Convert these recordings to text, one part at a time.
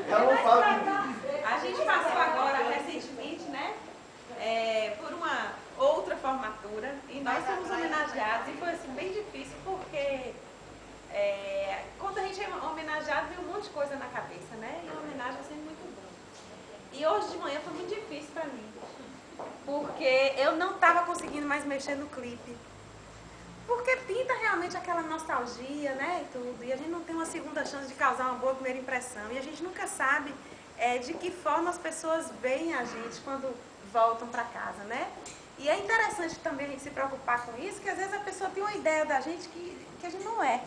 A gente passou agora, recentemente, né, por uma outra formatura e nós fomos homenageados e foi assim, bem difícil porque quando a gente é homenageado vem um monte de coisa na cabeça, né, e a homenagem é sempre muito bom. E hoje de manhã foi muito difícil para mim, porque eu não estava conseguindo mais mexer no clipe. Porque pinta realmente aquela nostalgia, né, e tudo. E a gente não tem uma segunda chance de causar uma boa primeira impressão. E a gente nunca sabe de que forma as pessoas veem a gente quando voltam para casa, né? E é interessante também a gente se preocupar com isso, que às vezes a pessoa tem uma ideia da gente que a gente não é.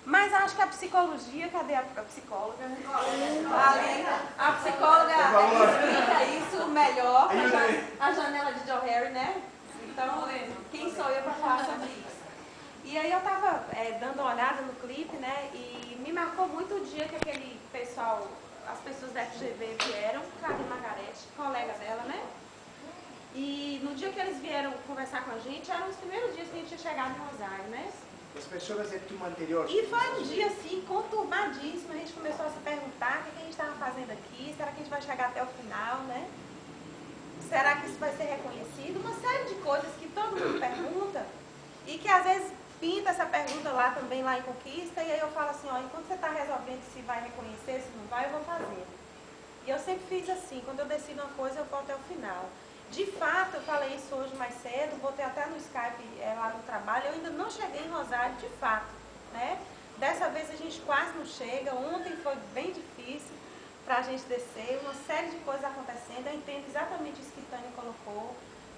Mas acho que a psicologia, cadê a psicóloga? A psicóloga explica isso melhor, a janela de Joe Harry, né? Então, quem sou eu para falar sobre isso? E aí eu estava dando uma olhada no clipe, né, e me marcou muito o dia que aquele pessoal, as pessoas da FGV vieram, Carmen Margarete, colega dela, né, e no dia que eles vieram conversar com a gente, eram os primeiros dias que a gente tinha chegado em Rosário, né. As pessoas da turma anterior. E foi um dia assim, conturbadíssimo, a gente começou a se perguntar o que a gente estava fazendo aqui, será que a gente vai chegar até o final, né, será que isso vai ser reconhecido, uma série de coisas que todo mundo pergunta e que às vezes pinta essa pergunta lá também, lá em Conquista, e aí eu falo assim, ó, enquanto você está resolvendo se vai reconhecer, se não vai, eu vou fazer. E eu sempre fiz assim, quando eu decido uma coisa, eu vou até o final. De fato, eu falei isso hoje mais cedo, botei até no Skype lá no trabalho, eu ainda não cheguei em Rosário, de fato, né? Dessa vez a gente quase não chega, ontem foi bem difícil para a gente descer, uma série de coisas acontecendo, eu entendo exatamente isso que Tânia colocou,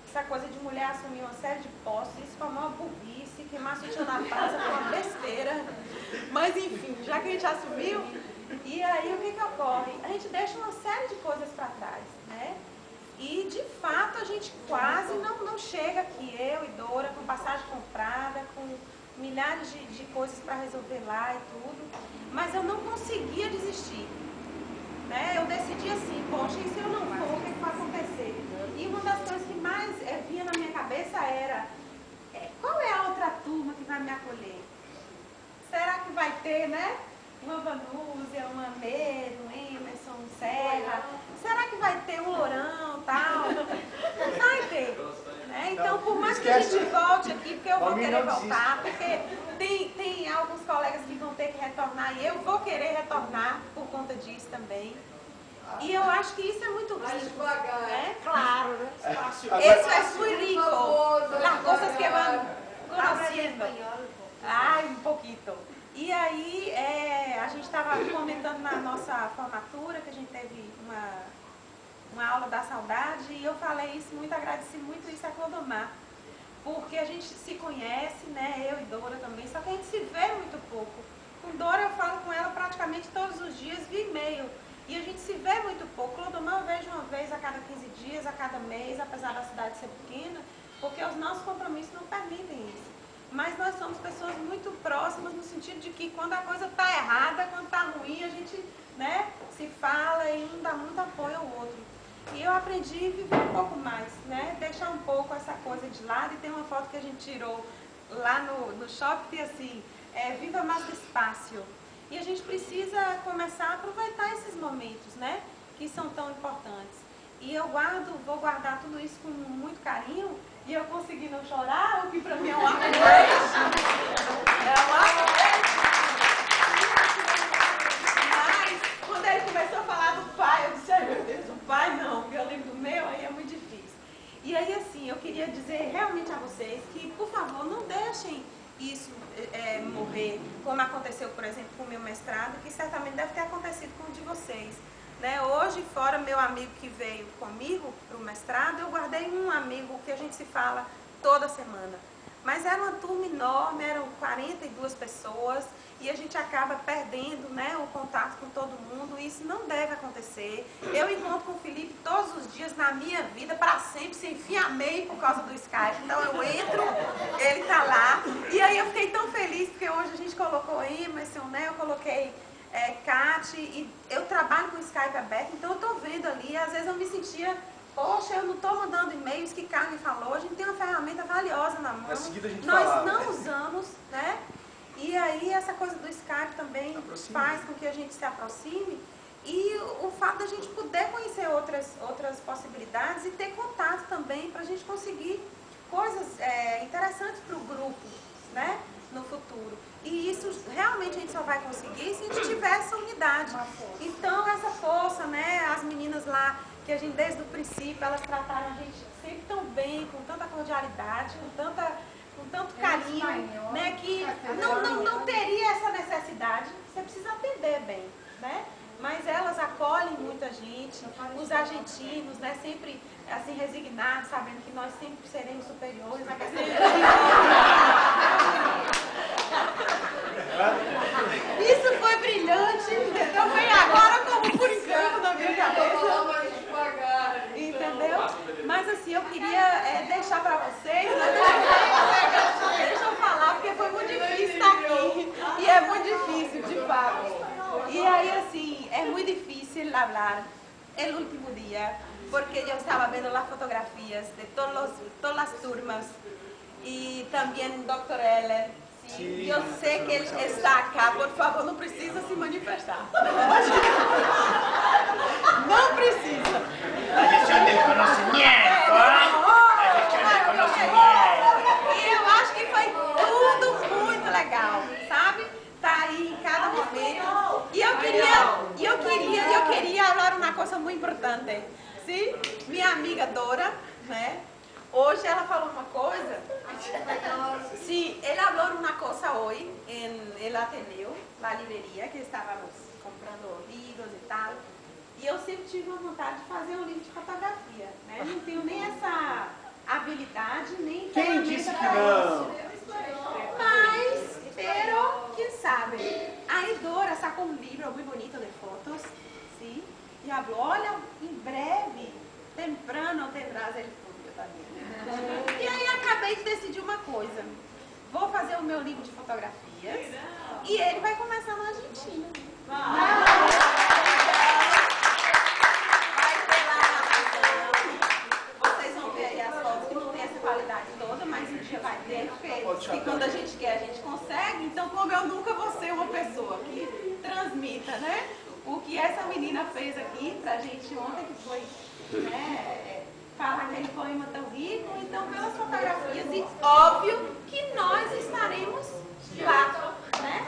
essa coisa de mulher assumir uma série de postos, isso foi uma burrice, queimar sutiã na praça foi uma besteira. Mas enfim, já que a gente assumiu, e aí o que ocorre? A gente deixa uma série de coisas para trás, né? E de fato a gente quase não chega aqui, eu e Dora, com passagem comprada, com milhares de coisas para resolver lá e tudo, mas eu não conseguia desistir. Né? Eu decidi assim, poxa, e se eu não for, o que vai acontecer? E uma das coisas que mais vinha na minha cabeça era, qual é a outra turma que vai me acolher? Será que vai ter, né? Uma Vanúzia, uma Meire, um Emerson, um Serra? Será que vai ter um Lourão, tal? Não vai ter. Né? Então, por mais que a gente volte aqui, porque eu vou querer voltar, porque tem alguns colegas que vão ter que retornar e eu vou querer retornar por conta disso também. E eu acho que isso é muito rico, né? Claro, né? Isso é muito rico. Las cosas que van conociendo. Ai, um pouquinho. E aí, a gente estava comentando na nossa formatura, que a gente teve uma aula da saudade, e eu falei isso muito, agradeci muito isso a Clodomar. Porque a gente se conhece, né, eu e Dora também, só que a gente se vê muito pouco. Com Dora eu falo com ela praticamente todos os dias via e-mail. E a gente se vê muito pouco. Clodomar eu vejo uma vez a cada 15 dias, a cada mês, apesar da cidade ser pequena, porque os nossos compromissos não permitem isso. Mas nós somos pessoas muito próximas no sentido de que quando a coisa está errada, quando está ruim, a gente, né, se fala e um dá muito apoio ao outro. E eu aprendi a viver um pouco mais, né? Deixar um pouco essa coisa de lado. E tem uma foto que a gente tirou lá no shopping, assim, viva mais despacio. E a gente precisa começar a aproveitar esses momentos, né? Que são tão importantes. E eu vou guardar tudo isso com muito carinho. E eu consegui não chorar, o que pra mim é um upgrade. É um upgrade. Mas, quando ele começou a falar do pai, eu disse, ai meu Deus, do pai não, porque eu lembro do meu, aí é muito difícil. E aí, assim, eu queria dizer realmente a vocês que, por favor, não deixem isso morrer, como aconteceu, por exemplo, com o meu mestrado, que certamente deve ter acontecido com o de vocês. Né? Hoje, fora meu amigo que veio comigo para o mestrado, eu guardei um amigo que a gente se fala toda semana. Mas era uma turma enorme, eram 42 pessoas e a gente acaba perdendo, né, o contato com todo mundo e isso não deve acontecer. Eu encontro com o Felipe todos os dias na minha vida, para sempre, se enfiamei por causa do Skype. Então eu entro, ele está lá. E aí eu fiquei tão feliz porque hoje a gente colocou Emerson, né, eu coloquei Kat, e eu trabalho com o Skype aberto, então eu estou vendo ali, às vezes eu me sentia, poxa, eu não estou mandando e-mails que Carmen falou, a gente tem uma ferramenta valiosa na mão, nós não usamos, né? E aí essa coisa do Skype também faz com que a gente se aproxime E o fato da gente poder conhecer outras possibilidades e ter contato também para a gente conseguir coisas interessantes para o grupo, né, no futuro. E isso realmente a gente só vai conseguir se a gente tiver essa unidade. Então, essa força, né, as meninas lá, que a gente desde o princípio, elas trataram a gente sempre tão bem, com tanta cordialidade, com tanto carinho, né, que não teria essa necessidade. Você precisa atender bem, né? Mas elas acolhem muita gente, os argentinos, né, sempre assim resignados, sabendo que nós sempre seremos superiores na questão Isso foi brilhante, então vem agora como por encanto na minha cabeça. Entendeu? Mas assim, eu queria deixar para vocês, deixa eu falar, porque foi muito difícil estar aqui, e é muito difícil, de fato. E aí, assim, é muito difícil falar el último dia, porque eu estava vendo as fotografias de todas as turmas e também o Dr. Heller. E eu sei que ele está acá, por favor, não precisa se manifestar. Não precisa. La gestión del conocimiento, la gestión del conocimiento. E eu acho que foi tudo muito legal, sabe? Tá aí em cada momento. E eu queria falar uma coisa muito importante. Sim? Minha amiga Dora, né? Hoje ela falou uma coisa. Sim, ela falou uma coisa hoje no Ateneu, na livraria, que estávamos comprando livros e tal. E eu sempre tive uma vontade de fazer um livro de fotografia, né? Não tenho nem essa habilidade, nem Quem disse que não? Mas, pero, quem sabe? Aí Dora sacou um livro muito bonito de fotos, sim? E falou, olha, em breve, temprano, tendrás ele tudo também. E aí acabei de decidir uma coisa. Vou fazer o meu livro de fotografias e ele vai começar na Argentina. Mas um dia vai ter, porque quando a gente quer, a gente consegue. Então, como eu nunca vou ser uma pessoa que transmita, né, o que essa menina fez aqui pra gente ontem, que foi, né, falar aquele poema tão rico, então pelas fotografias, e óbvio que nós estaremos lá, né?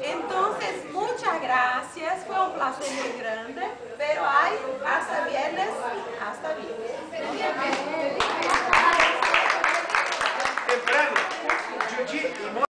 Então, muitas gracias, foi um prazer muito grande.